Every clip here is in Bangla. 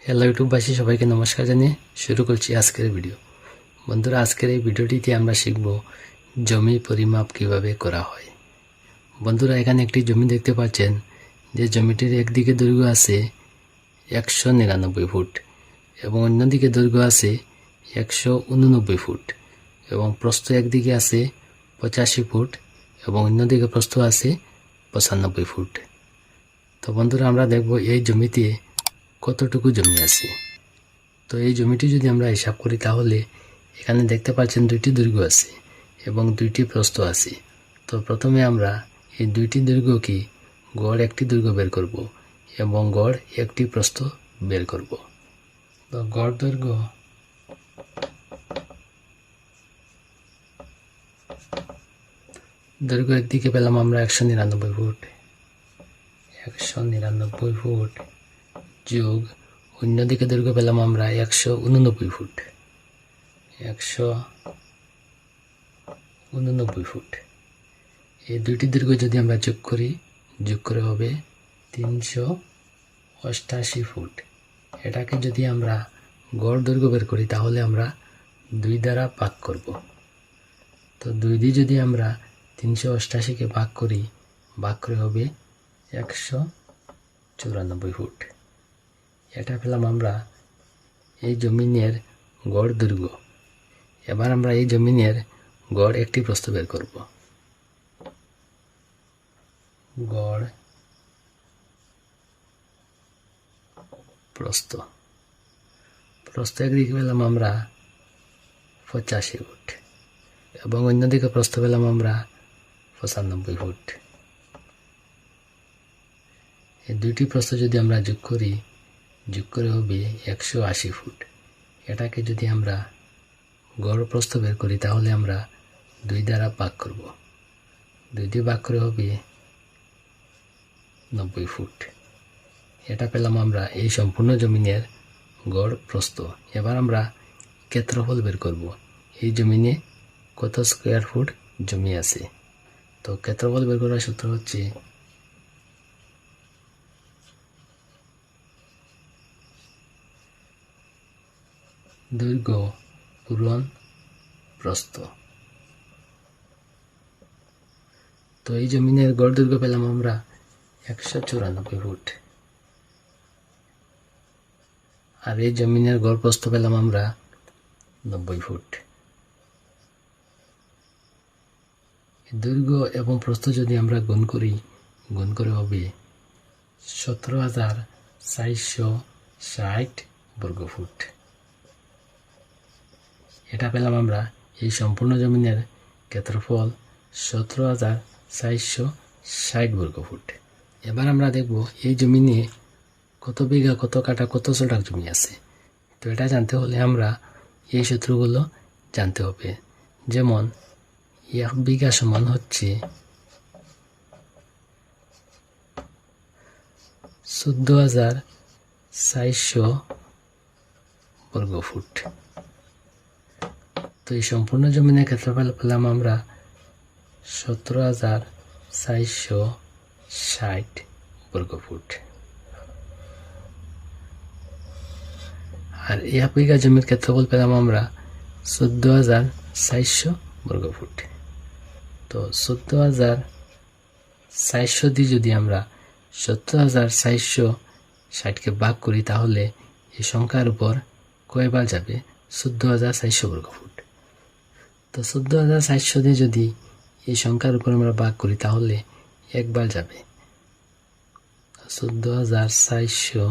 হ্যালো ইউটিউববাসী, সবাইকে নমস্কার জানিয়ে শুরু করছি আজকের ভিডিও। বন্ধুরা, আজকের এই ভিডিওটিতে আমরা শিখব জমি পরিমাপ কিভাবে করা হয়। বন্ধুরা, এখানে একটি জমি দেখতে পাচ্ছেন যে জমিটির একদিকে দৈর্ঘ্য আছে 199 ফুট এবং অন্যদিকে দৈর্ঘ্য আছে 189 ফুট এবং প্রস্থ একদিকে আছে 85 ফুট এবং অন্যদিকে প্রস্থ আছে 95 ফুট। তো বন্ধুরা, আমরা দেখব এই জমিতে কতটুকু জমি আছে। তো এই জমিটি যদি আমরা হিসাব করি তাহলে এখানে দেখতে পাচ্ছেন দুইটি দৈর্ঘ্য আছে এবং দুইটি প্রস্থ আছে। তো প্রথমে আমরা এই দুইটি দৈর্ঘ্যকে গড় একটি দৈর্ঘ্য বের করব এবং গড় একটি প্রস্থ বের করব। তো গড় দৈর্ঘ্য একদিকে পেলাম আমরা 199 ফুট, 199 ফুট যোগ অন্যদিকে দৈর্ঘ্য পেলাম আমরা 189 ফুট, 189 ফুট। এই দুইটি দৈর্ঘ্য যদি আমরা যোগ করে হবে 388 ফুট। এটাকে যদি আমরা গড় দৈর্ঘ্য বের করি তাহলে আমরা 2 দ্বারা ভাগ করব। তো 2 দিয়ে যদি আমরা 388কে ভাগ করে হবে 194 ফুট। এটা পেলাম আমরা এই জমিনের গড় দৈর্ঘ্য। এবার আমরা এই জমিনের গড় একটি প্রস্থ বের করব। গড় প্রস্থ একদিকে পেলাম আমরা 85 ফুট এবং অন্যদিকে প্রস্থ পেলাম আমরা 95 ফুট। এই দুইটি প্রস্থ যদি আমরা যোগ করে হবে 180 ফুট। এটাকে যদি আমরা গড় প্রস্থ বের করি তাহলে আমরা 2 দ্বারা ভাগ করব। 2 দিয়ে ভাগ করে হবে 90 ফুট। এটা পেলাম আমরা এই সম্পূর্ণ জমিনের গড় প্রস্থ। এবার আমরা ক্ষেত্রফল বের করব। এই জমিনে কত স্কয়ার ফুট জমি আছে। তো ক্ষেত্রফল বের করার সূত্র হচ্ছে দৈর্ঘ্য পূরণ প্রস্থ। তো এই জমিনের গড় দৈর্ঘ্য পেলাম আমরা 194 ফুট আর এই জমিনের গড় প্রস্থ পেলাম আমরা 90 ফুট। দৈর্ঘ্য এবং প্রস্থ যদি আমরা গুণ করে হবে 17,460 বর্গ ফুট। এটা পেলাম আমরা এই সম্পূর্ণ জমিনের ক্ষেত্রফল 17,460 বর্গ ফুট। এবার আমরা দেখব এই জমিনে কত বিঘা, কত কাঠা, কত শতক জমি আছে। তো এটা জানতে হলে আমরা এই সূত্রগুলো জানতে হবে। যেমন 1 বিঘা সমান হচ্ছে 14,400 বর্গ ফুট। তো এই সম্পূর্ণ জমিনের ক্ষেত্রফল পেলাম আমরা 17,460 বর্গ ফুট। আর 1 বিঘা জমির ক্ষেত্রফল পেলাম আমরা 14,400 বর্গ ফুট। তো 14,400 দিয়ে যদি আমরা 17,460কে ভাগ করি তাহলে এই সংখ্যার উপর কয়বার যাবে? 14,400 বর্গ ফুট। তো 14,400 দিয়ে যদি এই সংখ্যার উপর আমরা ভাগ করি তাহলে একবার যাবে। 14,400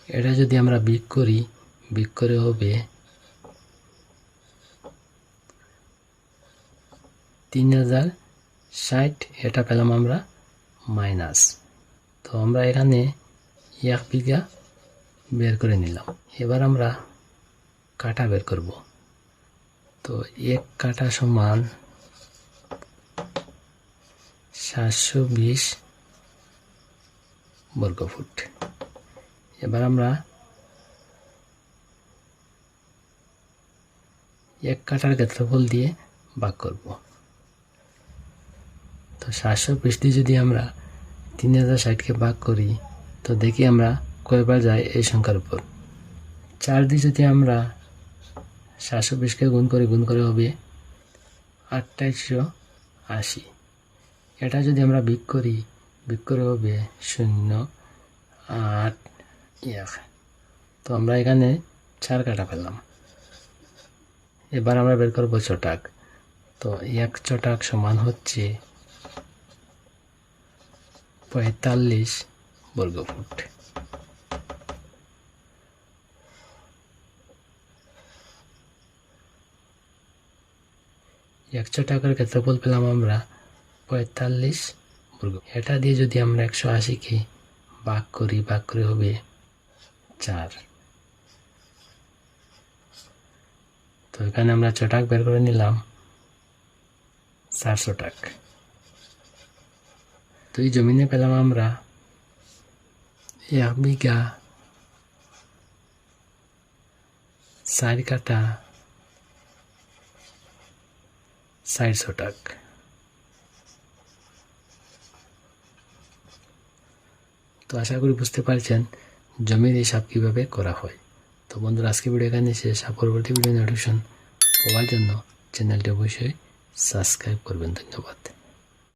এটা যদি আমরা বিয়োগ করে হবে 3,060। এটা পেলাম আমরা মাইনাস। তো আমরা এখানে 1 বিঘা বের করে নিলাম। এবার আমরা কাঠা বের করব। তো 1 কাঠা সমান 720 বর্গ ফুট। এবার আমরা 1 কাঠার ক্ষেত্রফল দিয়ে ভাগ করব। তো 720 দিয়ে যদি আমরা 3060কে ভাগ করি তো দেখি আমরা কয়বার যায় এই সংখ্যার উপর। 4 দিয়ে যদি আমরা 720কে গুণ করে হবে 2880। এটা যদি আমরা বিয়োগ করে হবে 0 8 1। তো আমরা এখানে 4 কাটা পেলাম। এবার আমরা বের করব চটাক। তো 1 চটাক সমান হচ্ছে 45 বর্গফুট। একশো টাকার ক্ষেত্রফল পেলাম আমরা 45 বর্গ। এটা দিয়ে যদি আমরা 180কে ভাগ করে হবে 4। তো এখানে আমরা চটাক বের করে নিলাম 4 চটাক। তো এই জমিনে পেলাম আমরা 1 বিঘা 4 কাটা 60 শতক। তো আশা করি বুঝতে পারছেন জমির হিসাব কিভাবে করা হয়। তো বন্ধুরা, আজকে ভিডিও এখানে শেষ। পরবর্তী ভিডিও নোটিফিকেশন পাওয়ার জন্য চ্যানেলটি অবশ্যই সাবস্ক্রাইব করবেন। ধন্যবাদ।